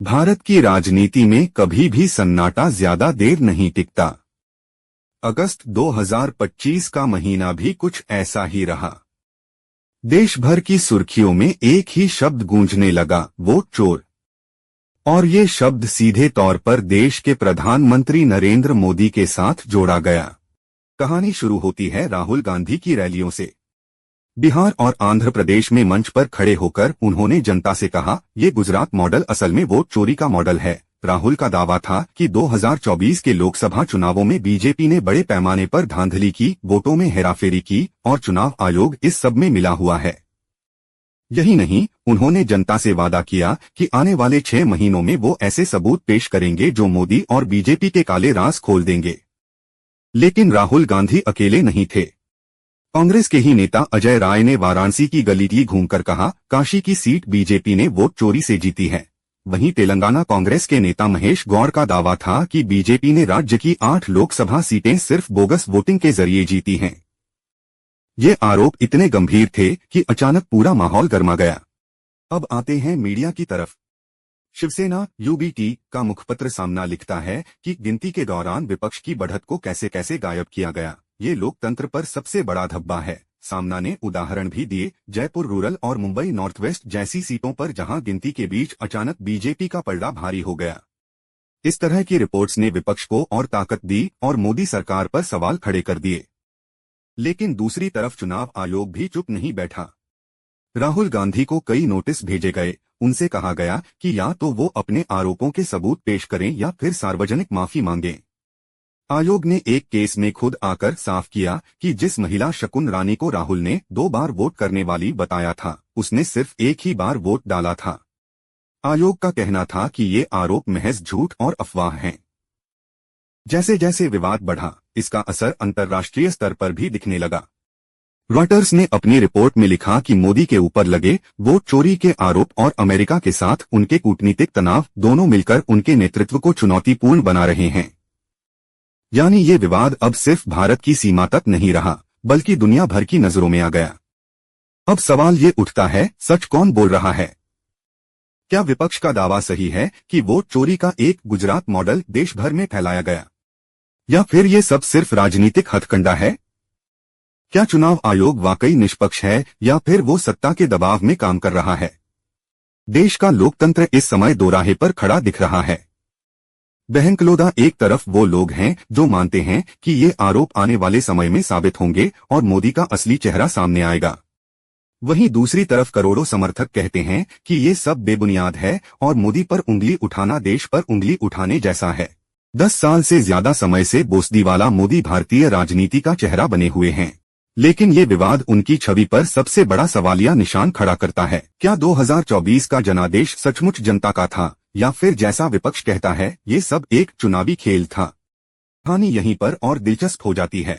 भारत की राजनीति में कभी भी सन्नाटा ज्यादा देर नहीं टिकता। अगस्त 2025 का महीना भी कुछ ऐसा ही रहा। देश भर की सुर्खियों में एक ही शब्द गूंजने लगा, वोट चोर। और ये शब्द सीधे तौर पर देश के प्रधानमंत्री नरेंद्र मोदी के साथ जोड़ा गया। कहानी शुरू होती है राहुल गांधी की रैलियों से। बिहार और आंध्र प्रदेश में मंच पर खड़े होकर उन्होंने जनता से कहा, ये गुजरात मॉडल असल में वोट चोरी का मॉडल है। राहुल का दावा था कि 2024 के लोकसभा चुनावों में बीजेपी ने बड़े पैमाने पर धांधली की, वोटों में हेराफेरी की और चुनाव आयोग इस सब में मिला हुआ है। यही नहीं, उन्होंने जनता से वादा किया कि आने वाले 6 महीनों में वो ऐसे सबूत पेश करेंगे जो मोदी और बीजेपी के काले राज खोल देंगे। लेकिन राहुल गांधी अकेले नहीं थे। कांग्रेस के ही नेता अजय राय ने वाराणसी की गली घूमकर कहा, काशी की सीट बीजेपी ने वोट चोरी से जीती है। वहीं तेलंगाना कांग्रेस के नेता महेश गौड़ का दावा था कि बीजेपी ने राज्य की 8 लोकसभा सीटें सिर्फ बोगस वोटिंग के जरिए जीती हैं। ये आरोप इतने गंभीर थे कि अचानक पूरा माहौल गर्मा गया। अब आते हैं मीडिया की तरफ। शिवसेना यूबीटी का मुखपत्र सामना लिखता है कि गिनती के दौरान विपक्ष की बढ़त को कैसे कैसे गायब किया गया। ये लोकतंत्र पर सबसे बड़ा धब्बा है। सामना ने उदाहरण भी दिए, जयपुर रूरल और मुंबई नॉर्थ वेस्ट जैसी सीटों पर जहां गिनती के बीच अचानक बीजेपी का पलड़ा भारी हो गया। इस तरह की रिपोर्ट्स ने विपक्ष को और ताकत दी और मोदी सरकार पर सवाल खड़े कर दिए। लेकिन दूसरी तरफ चुनाव आयोग भी चुप नहीं बैठा। राहुल गांधी को कई नोटिस भेजे गए। उनसे कहा गया कि या तो वो अपने आरोपों के सबूत पेश करें या फिर सार्वजनिक माफी मांगें। आयोग ने एक केस में खुद आकर साफ किया कि जिस महिला शकुन रानी को राहुल ने 2 बार वोट करने वाली बताया था, उसने सिर्फ एक ही बार वोट डाला था। आयोग का कहना था कि ये आरोप महज झूठ और अफवाह हैं। जैसे जैसे विवाद बढ़ा, इसका असर अंतर्राष्ट्रीय स्तर पर भी दिखने लगा। रॉयटर्स ने अपनी रिपोर्ट में लिखा कि मोदी के ऊपर लगे वोट चोरी के आरोप और अमेरिका के साथ उनके कूटनीतिक तनाव दोनों मिलकर उनके नेतृत्व को चुनौतीपूर्ण बना रहे हैं। यानी ये विवाद अब सिर्फ भारत की सीमा तक नहीं रहा, बल्कि दुनिया भर की नजरों में आ गया। अब सवाल ये उठता है, सच कौन बोल रहा है? क्या विपक्ष का दावा सही है कि वोट चोरी का एक गुजरात मॉडल देश भर में फैलाया गया, या फिर ये सब सिर्फ राजनीतिक हथकंडा है? क्या चुनाव आयोग वाकई निष्पक्ष है या फिर वो सत्ता के दबाव में काम कर रहा है? देश का लोकतंत्र इस समय दोराहे पर खड़ा दिख रहा है। बहनकलोदा एक तरफ वो लोग हैं जो मानते हैं कि ये आरोप आने वाले समय में साबित होंगे और मोदी का असली चेहरा सामने आएगा। वहीं दूसरी तरफ करोड़ों समर्थक कहते हैं कि ये सब बेबुनियाद है और मोदी पर उंगली उठाना देश पर उंगली उठाने जैसा है। 10 साल से ज्यादा समय से बोसडीवाला मोदी भारतीय राजनीति का चेहरा बने हुए हैं, लेकिन ये विवाद उनकी छवि पर सबसे बड़ा सवालिया निशान खड़ा करता है। क्या 2024 का जनादेश सचमुच जनता का था, या फिर जैसा विपक्ष कहता है ये सब एक चुनावी खेल था? कहानी यहीं पर और दिलचस्प हो जाती है।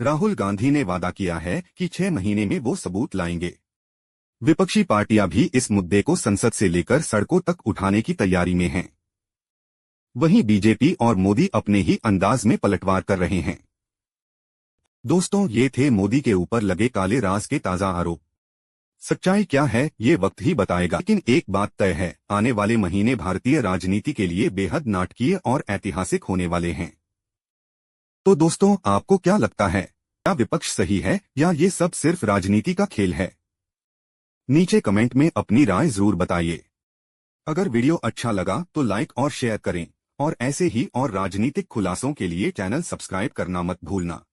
राहुल गांधी ने वादा किया है कि 6 महीने में वो सबूत लाएंगे। विपक्षी पार्टियां भी इस मुद्दे को संसद से लेकर सड़कों तक उठाने की तैयारी में हैं। वहीं बीजेपी और मोदी अपने ही अंदाज में पलटवार कर रहे हैं। दोस्तों, ये थे मोदी के ऊपर लगे काले राज के ताजा आरोप। सच्चाई क्या है ये वक्त ही बताएगा, लेकिन एक बात तय है, आने वाले महीने भारतीय राजनीति के लिए बेहद नाटकीय और ऐतिहासिक होने वाले हैं। तो दोस्तों, आपको क्या लगता है, क्या विपक्ष सही है या ये सब सिर्फ राजनीति का खेल है? नीचे कमेंट में अपनी राय जरूर बताइए। अगर वीडियो अच्छा लगा तो लाइक और शेयर करें और ऐसे ही और राजनीतिक खुलासों के लिए चैनल सब्सक्राइब करना मत भूलना।